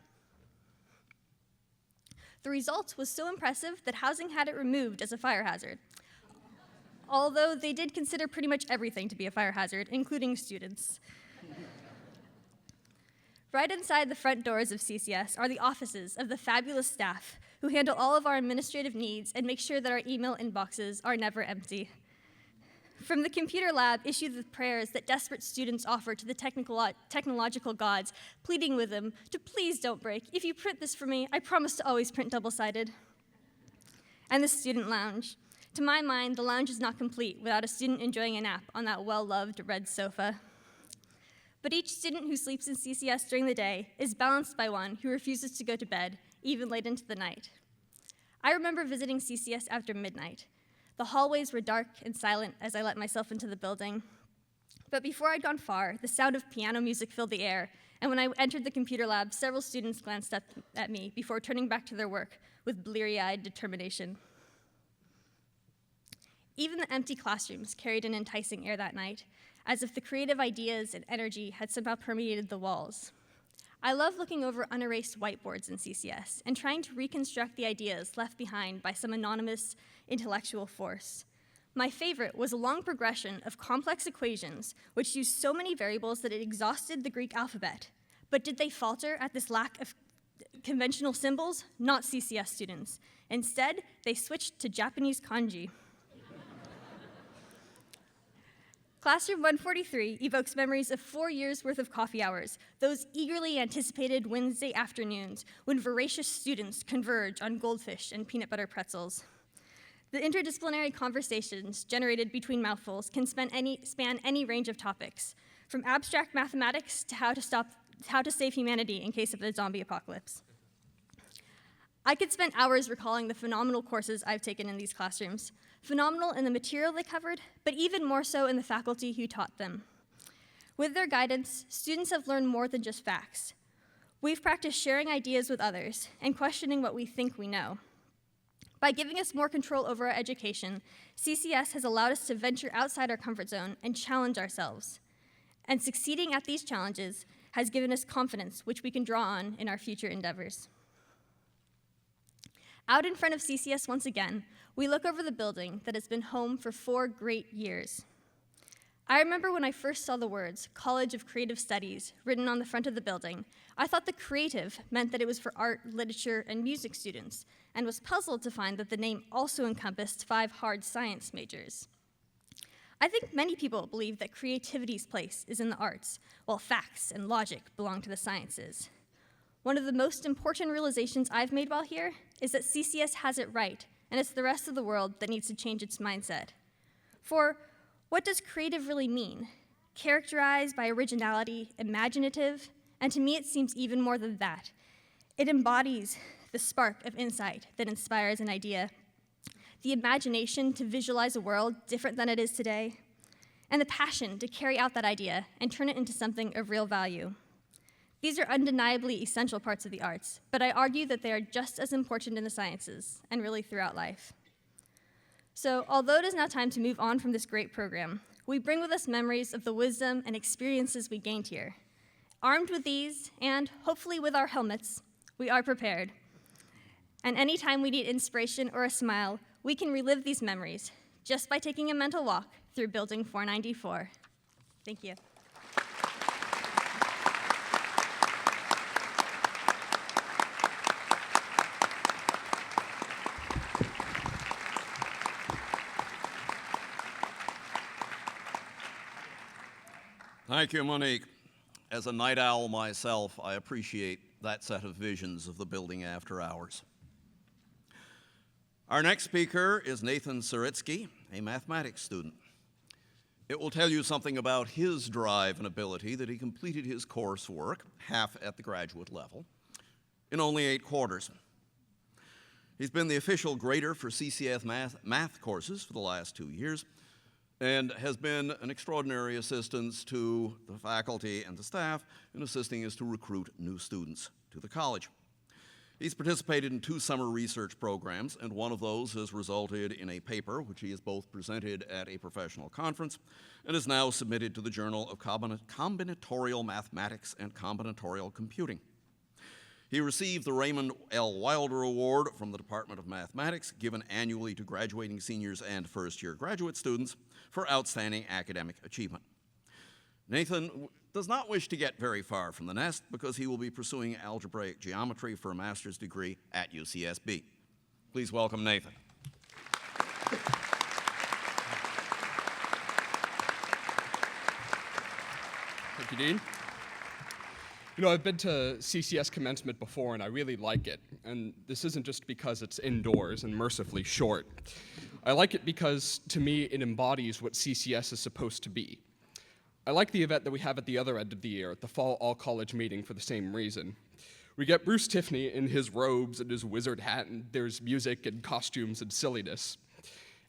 The result was so impressive that housing had it removed as a fire hazard, although they did consider pretty much everything to be a fire hazard, including students. Right inside the front doors of CCS are the offices of the fabulous staff who handle all of our administrative needs and make sure that our email inboxes are never empty. From the computer lab issue the prayers that desperate students offer to the technological gods, pleading with them to please don't break. If you print this for me, I promise to always print double-sided. And the student lounge. To my mind, the lounge is not complete without a student enjoying a nap on that well-loved red sofa. But each student who sleeps in CCS during the day is balanced by one who refuses to go to bed, even late into the night. I remember visiting CCS after midnight. The hallways were dark and silent as I let myself into the building. But before I'd gone far, the sound of piano music filled the air, and when I entered the computer lab, several students glanced up at me before turning back to their work with bleary-eyed determination. Even the empty classrooms carried an enticing air that night, as if the creative ideas and energy had somehow permeated the walls. I love looking over unerased whiteboards in CCS and trying to reconstruct the ideas left behind by some anonymous intellectual force. My favorite was a long progression of complex equations which used so many variables that it exhausted the Greek alphabet. But did they falter at this lack of conventional symbols? Not CCS students. Instead, they switched to Japanese kanji. Classroom 143 evokes memories of 4 years' worth of coffee hours, those eagerly anticipated Wednesday afternoons when voracious students converge on goldfish and peanut butter pretzels. The interdisciplinary conversations generated between mouthfuls can span any range of topics, from abstract mathematics to how to save humanity in case of a zombie apocalypse. I could spend hours recalling the phenomenal courses I've taken in these classrooms, phenomenal in the material they covered, but even more so in the faculty who taught them. With their guidance, students have learned more than just facts. We've practiced sharing ideas with others and questioning what we think we know. By giving us more control over our education, CCS has allowed us to venture outside our comfort zone and challenge ourselves. And succeeding at these challenges has given us confidence, which we can draw on in our future endeavors. Out in front of CCS once again, we look over the building that has been home for 4 great years. I remember when I first saw the words College of Creative Studies written on the front of the building, I thought the creative meant that it was for art, literature, and music students, and was puzzled to find that the name also encompassed 5 hard science majors. I think many people believe that creativity's place is in the arts, while facts and logic belong to the sciences. One of the most important realizations I've made while here is that CCS has it right, and it's the rest of the world that needs to change its mindset. For what does creative really mean? Characterized by originality, imaginative, and to me it seems even more than that. It embodies the spark of insight that inspires an idea, the imagination to visualize a world different than it is today, and the passion to carry out that idea and turn it into something of real value. These are undeniably essential parts of the arts, but I argue that they are just as important in the sciences and really throughout life. So, although it is now time to move on from this great program, we bring with us memories of the wisdom and experiences we gained here. Armed with these, and hopefully with our helmets, we are prepared. And anytime we need inspiration or a smile, we can relive these memories just by taking a mental walk through Building 494. Thank you. Thank you, Monique. As a night owl myself, I appreciate that set of visions of the building after hours. Our next speaker is Nathan Saritsky, a mathematics student. It will tell you something about his drive and ability that he completed his coursework, half at the graduate level, in only 8 quarters. He's been the official grader for CCS math courses for the last 2 years, and has been an extraordinary assistance to the faculty and the staff in assisting us to recruit new students to the college. He's participated in 2 summer research programs, and one of those has resulted in a paper which he has both presented at a professional conference and is now submitted to the Journal of Combinatorial Mathematics and Combinatorial Computing. He received the Raymond L. Wilder Award from the Department of Mathematics, given annually to graduating seniors and first-year graduate students for outstanding academic achievement. Nathan does not wish to get very far from the nest because he will be pursuing algebraic geometry for a master's degree at UCSB. Please welcome Nathan. Thank you, Dean. You know, I've been to CCS commencement before, and I really like it. And this isn't just because it's indoors and mercifully short. I like it because, to me, it embodies what CCS is supposed to be. I like the event that we have at the other end of the year, at the fall all-college meeting, for the same reason. We get Bruce Tiffany in his robes and his wizard hat, and there's music and costumes and silliness.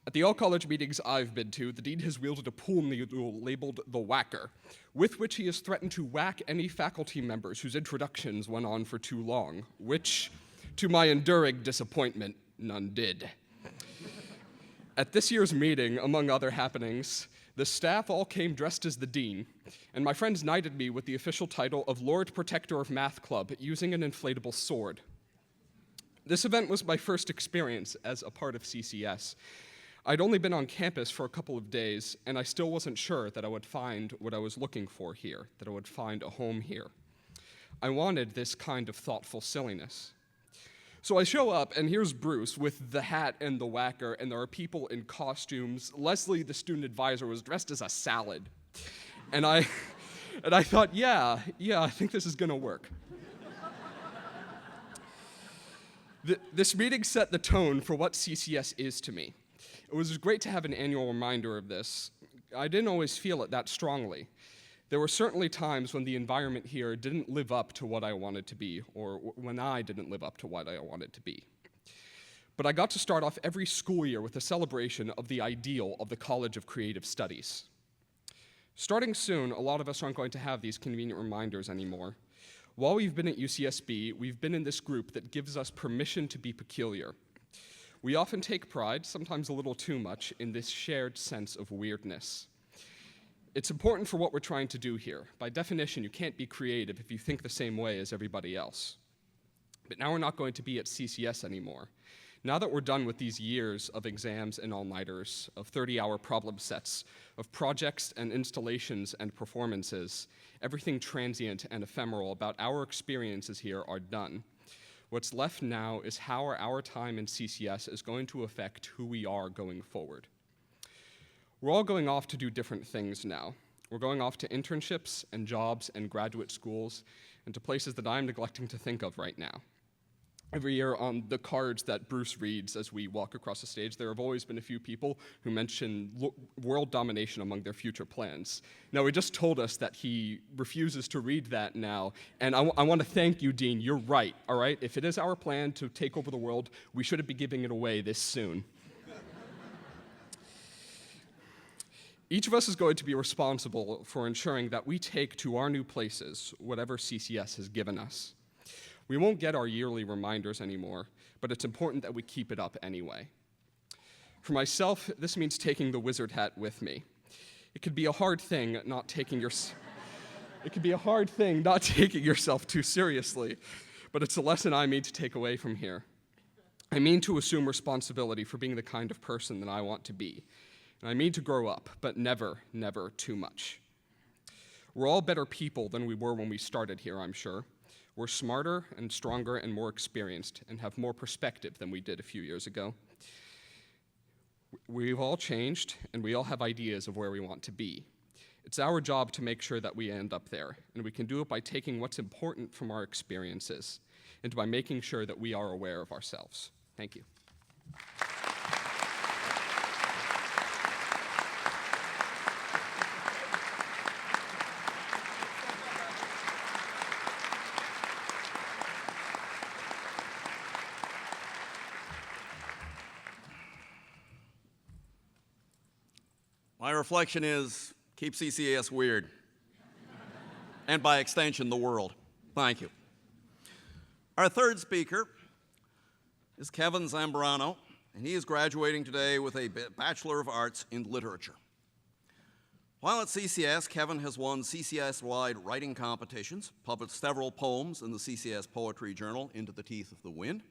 At the all-college meetings I've been to, the dean has wielded a pool noodle labeled the Whacker, with which he has threatened to whack any faculty members whose introductions went on for too long, which, to my enduring disappointment, none did. At this year's meeting, among other happenings, the staff all came dressed as the dean, and my friends knighted me with the official title of Lord Protector of Math Club using an inflatable sword. This event was my first experience as a part of CCS. I'd only been on campus for a couple of days, and I still wasn't sure that I would find what I was looking for here, that I would find a home here. I wanted this kind of thoughtful silliness. So I show up, and here's Bruce with the hat and the whacker, and there are people in costumes. Leslie, the student advisor, was dressed as a salad. And I thought, yeah, I think this is gonna work. This meeting set the tone for what CCS is to me. It was great to have an annual reminder of this. I didn't always feel it that strongly. There were certainly times when the environment here didn't live up to what I wanted to be, or when I didn't live up to what I wanted to be. But I got to start off every school year with a celebration of the ideal of the College of Creative Studies. Starting soon, a lot of us aren't going to have these convenient reminders anymore. While we've been at UCSB, we've been in this group that gives us permission to be peculiar. We often take pride, sometimes a little too much, in this shared sense of weirdness. It's important for what we're trying to do here. By definition, you can't be creative if you think the same way as everybody else. But now we're not going to be at CCS anymore. Now that we're done with these years of exams and all-nighters, of 30-hour problem sets, of projects and installations and performances, everything transient and ephemeral about our experiences here are done. What's left now is how our time in CCS is going to affect who we are going forward. We're all going off to do different things now. We're going off to internships and jobs and graduate schools and to places that I'm neglecting to think of right now. Every year on the cards that Bruce reads as we walk across the stage, there have always been a few people who mention world domination among their future plans. Now, he just told us that he refuses to read that now, and I want to thank you, Dean. You're right, all right? If it is our plan to take over the world, we shouldn't be giving it away this soon. Each of us is going to be responsible for ensuring that we take to our new places whatever CCS has given us. We won't get our yearly reminders anymore, but it's important that we keep it up anyway. For myself, this means taking the wizard hat with me. It could be a hard thing not taking yourself too seriously, but it's a lesson I mean to take away from here. I mean to assume responsibility for being the kind of person that I want to be. And I mean to grow up, but never, never too much. We're all better people than we were when we started here, I'm sure. We're smarter and stronger and more experienced and have more perspective than we did a few years ago. We've all changed, and we all have ideas of where we want to be. It's our job to make sure that we end up there, and we can do it by taking what's important from our experiences and by making sure that we are aware of ourselves. Thank you. My reflection is, keep CCS weird. And by extension, the world. Thank you. Our third speaker is Kevin Zambrano, and he is graduating today with a Bachelor of Arts in Literature. While at CCS, Kevin has won CCS-wide writing competitions, published several poems in the CCS Poetry Journal, Into the Teeth of the Wind,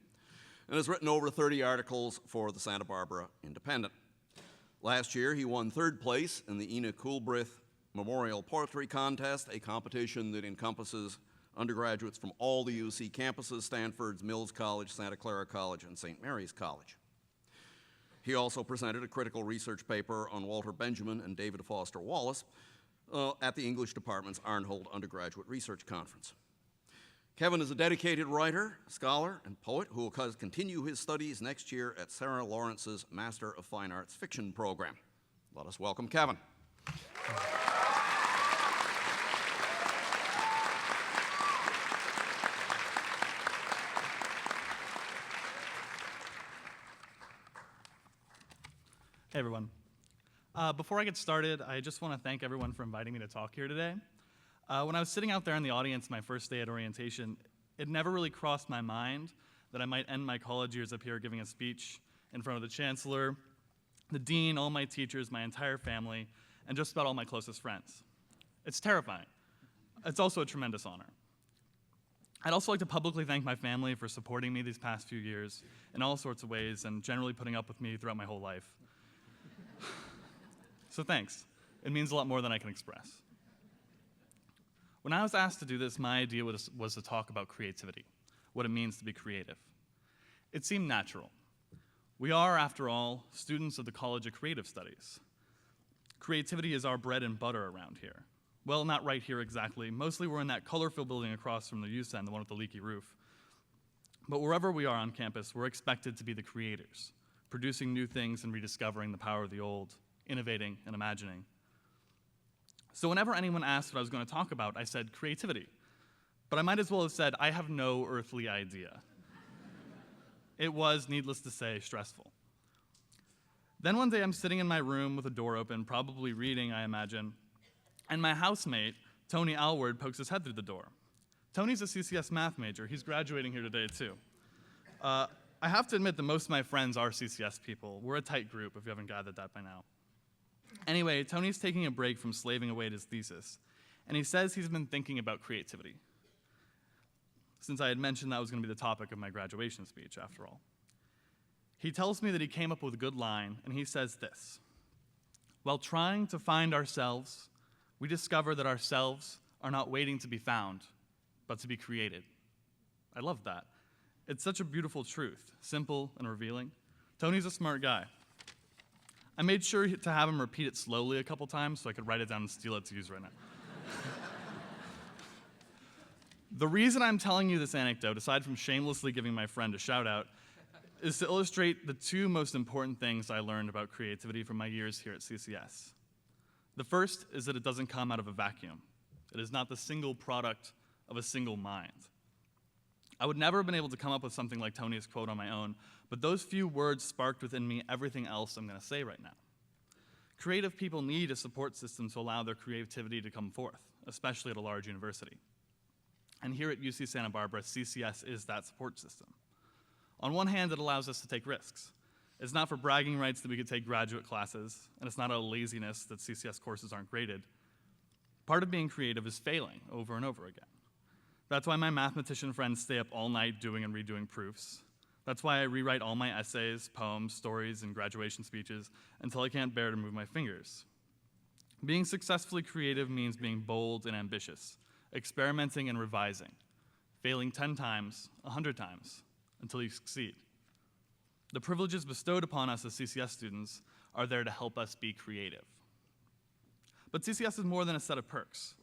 and has written over 30 articles for the Santa Barbara Independent. Last year, he won third place in the Ina Coolbrith Memorial Poetry Contest, a competition that encompasses undergraduates from all the UC campuses, Stanford's Mills College, Santa Clara College, and St. Mary's College. He also presented a critical research paper on Walter Benjamin and David Foster Wallace at the English Department's Arnhold Undergraduate Research Conference. Kevin is a dedicated writer, scholar, and poet who will continue his studies next year at Sarah Lawrence's Master of Fine Arts Fiction program. Let us welcome Kevin. Hey everyone. Before I get started, I just want to thank everyone for inviting me to talk here today. When I was sitting out there in the audience my first day at orientation, it never really crossed my mind that I might end my college years up here giving a speech in front of the chancellor, the dean, all my teachers, my entire family, and just about all my closest friends. It's terrifying. It's also a tremendous honor. I'd also like to publicly thank my family for supporting me these past few years in all sorts of ways and generally putting up with me throughout my whole life. So thanks. It means a lot more than I can express. When I was asked to do this, my idea was to talk about creativity, what it means to be creative. It seemed natural. We are, after all, students of the College of Creative Studies. Creativity is our bread and butter around here. Well, not right here exactly. Mostly we're in that color-filled building across from the youth center, the one with the leaky roof. But wherever we are on campus, we're expected to be the creators, producing new things and rediscovering the power of the old, innovating and imagining. So whenever anyone asked what I was going to talk about, I said creativity. But I might as well have said, I have no earthly idea. It was, needless to say, stressful. Then one day I'm sitting in my room with a door open, probably reading, I imagine, and my housemate, Tony Alward, pokes his head through the door. Tony's a CCS math major. He's graduating here today, too. I have to admit that most of my friends are CCS people. We're a tight group, if you haven't gathered that by now. Anyway, Tony's taking a break from slaving away at his thesis, and he says he's been thinking about creativity, since I had mentioned that was going to be the topic of my graduation speech, after all. He tells me that he came up with a good line, and he says this: "While trying to find ourselves, we discover that ourselves are not waiting to be found, but to be created." I love that. It's such a beautiful truth, simple and revealing. Tony's a smart guy. I made sure to have him repeat it slowly a couple times so I could write it down and steal it to use right now. The reason I'm telling you this anecdote, aside from shamelessly giving my friend a shout out, is to illustrate the two most important things I learned about creativity from my years here at CCS. The first is that it doesn't come out of a vacuum. It is not the single product of a single mind. I would never have been able to come up with something like Tony's quote on my own, but those few words sparked within me everything else I'm going to say right now. Creative people need a support system to allow their creativity to come forth, especially at a large university. And here at UC Santa Barbara, CCS is that support system. On one hand, it allows us to take risks. It's not for bragging rights that we could take graduate classes, and it's not out of laziness that CCS courses aren't graded. Part of being creative is failing over and over again. That's why my mathematician friends stay up all night doing and redoing proofs. That's why I rewrite all my essays, poems, stories, and graduation speeches until I can't bear to move my fingers. Being successfully creative means being bold and ambitious, experimenting and revising, failing 10 times, 100 times, until you succeed. The privileges bestowed upon us as CCS students are there to help us be creative. But CCS is more than a set of perks.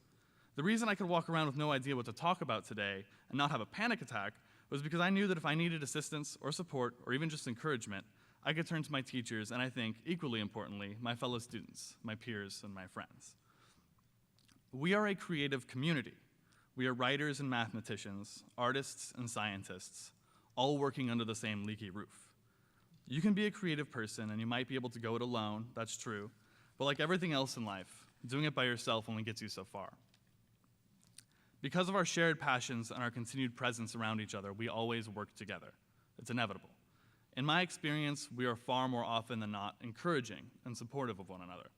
The reason I could walk around with no idea what to talk about today and not have a panic attack was because I knew that if I needed assistance or support or even just encouragement, I could turn to my teachers and I think, equally importantly, my fellow students, my peers, and my friends. We are a creative community. We are writers and mathematicians, artists and scientists, all working under the same leaky roof. You can be a creative person and you might be able to go it alone, that's true, but like everything else in life, doing it by yourself only gets you so far. Because of our shared passions and our continued presence around each other, we always work together. It's inevitable. In my experience, we are far more often than not encouraging and supportive of one another.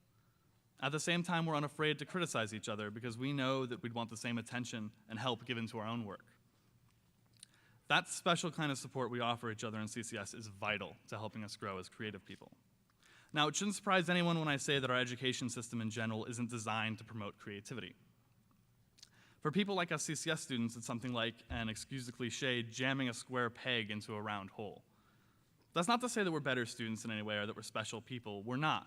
At the same time, we're unafraid to criticize each other because we know that we'd want the same attention and help given to our own work. That special kind of support we offer each other in CCS is vital to helping us grow as creative people. Now, it shouldn't surprise anyone when I say that our education system in general isn't designed to promote creativity. For people like us CCS students, it's something like, and excuse the cliche, jamming a square peg into a round hole. That's not to say that we're better students in any way or that we're special people. We're not.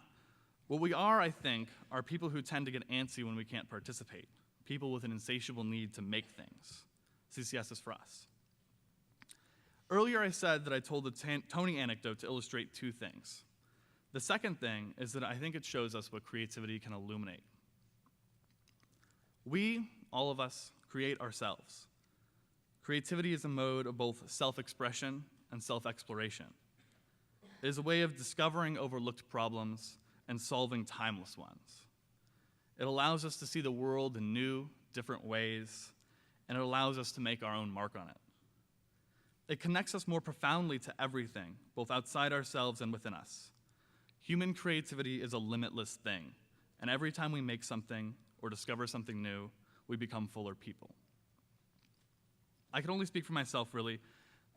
What we are, I think, are people who tend to get antsy when we can't participate, people with an insatiable need to make things. CCS is for us. Earlier I said that I told the Tony anecdote to illustrate two things. The second thing is that I think it shows us what creativity can illuminate. We, all of us, create ourselves. Creativity is a mode of both self-expression and self-exploration. It is a way of discovering overlooked problems and solving timeless ones. It allows us to see the world in new, different ways, and it allows us to make our own mark on it. It connects us more profoundly to everything, both outside ourselves and within us. Human creativity is a limitless thing, and every time we make something or discover something new, we become fuller people. I can only speak for myself, really,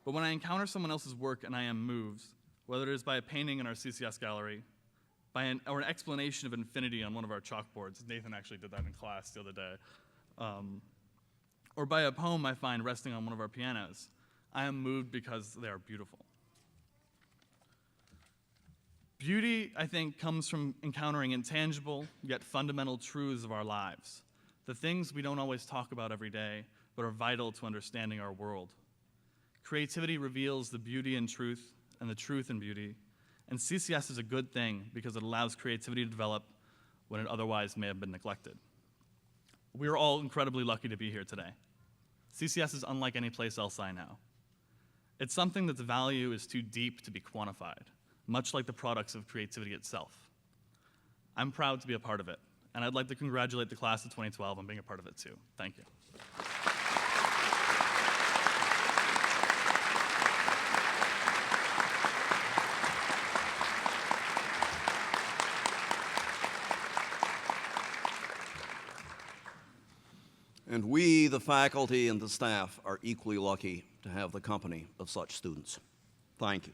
but when I encounter someone else's work and I am moved, whether it is by a painting in our CCS gallery, or an explanation of infinity on one of our chalkboards — Nathan actually did that in class the other day — or by a poem I find resting on one of our pianos, I am moved because they are beautiful. Beauty, I think, comes from encountering intangible yet fundamental truths of our lives, the things we don't always talk about every day, but are vital to understanding our world. Creativity reveals the beauty in truth and the truth in beauty, and CCS is a good thing because it allows creativity to develop when it otherwise may have been neglected. We are all incredibly lucky to be here today. CCS is unlike any place else I know. It's something that the value is too deep to be quantified, much like the products of creativity itself. I'm proud to be a part of it, and I'd like to congratulate the class of 2012 on being a part of it too. Thank you. And we, the faculty and the staff, are equally lucky to have the company of such students. Thank you.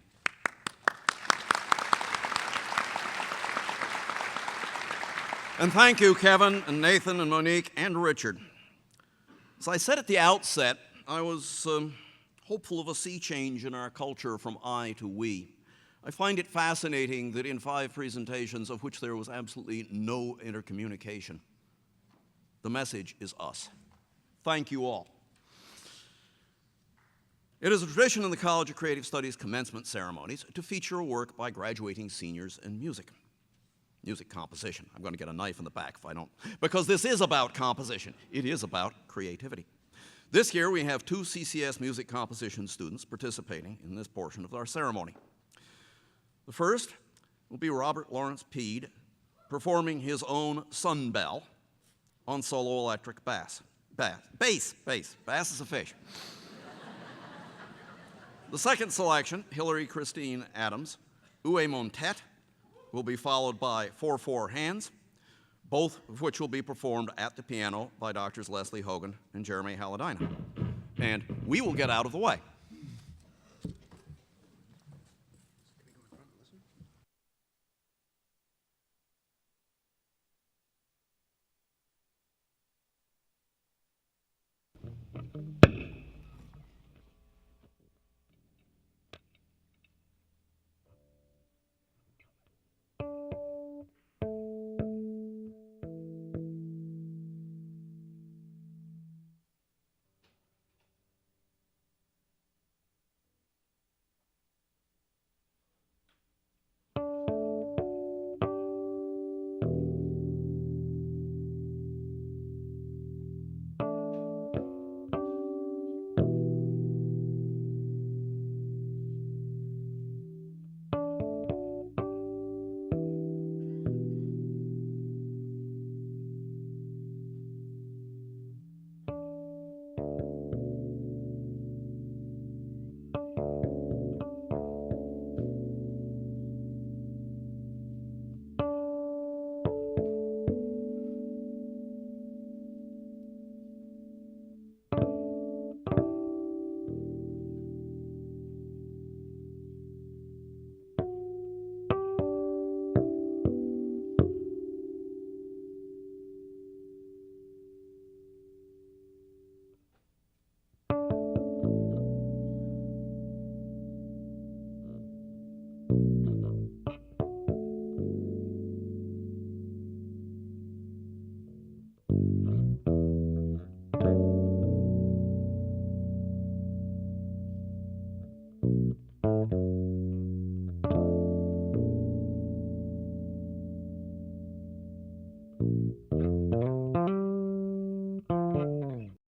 And thank you, Kevin and Nathan and Monique and Richard. As I said at the outset, I was hopeful of a sea change in our culture from I to we. I find it fascinating that in 5 presentations, of which there was absolutely no intercommunication, the message is us. Thank you all. It is a tradition in the College of Creative Studies commencement ceremonies to feature a work by graduating seniors in music composition. I'm going to get a knife in the back if I don't, because this is about composition. It is about creativity. This year we have 2 CCS music composition students participating in this portion of our ceremony. The first will be Robert Lawrence Peed performing his own Sun Bell on solo electric bass. Bass is a fish. The second selection, Hillary Christine Adams, Oue Montet, will be followed by 4/4 hands, both of which will be performed at the piano by Drs. Leslie Hogan and Jeremy Halladina. And we will get out of the way.